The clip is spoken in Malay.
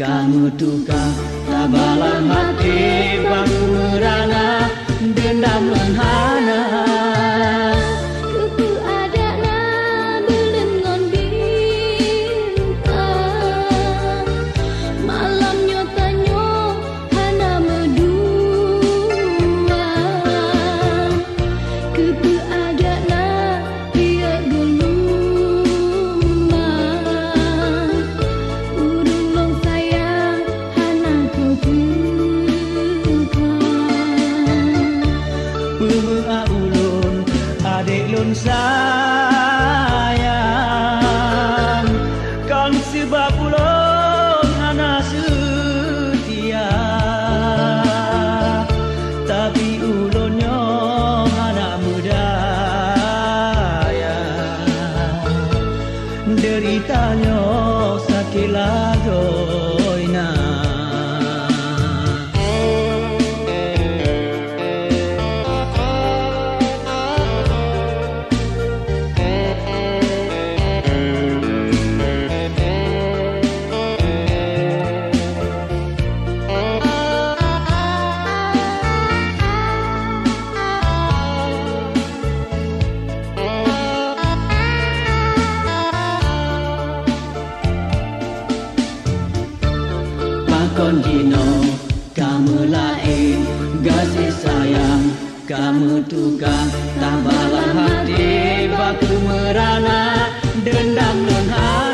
kamu tukang tabalah hati baku merana dendam menghana. Kupu adakna belengon bintang malam nyotanyo hana medua. Kupu adakna dia gelumang urung long sayang hana kau Pemua ulun adik lun sayang kan sebab ulun hana setia, tapi ulunnya hana mudaya deritanya sakit lagoina. Pakon dino kamu lain kasih sayang, kamu tukang tabalah hati baku merana dendam nun hati.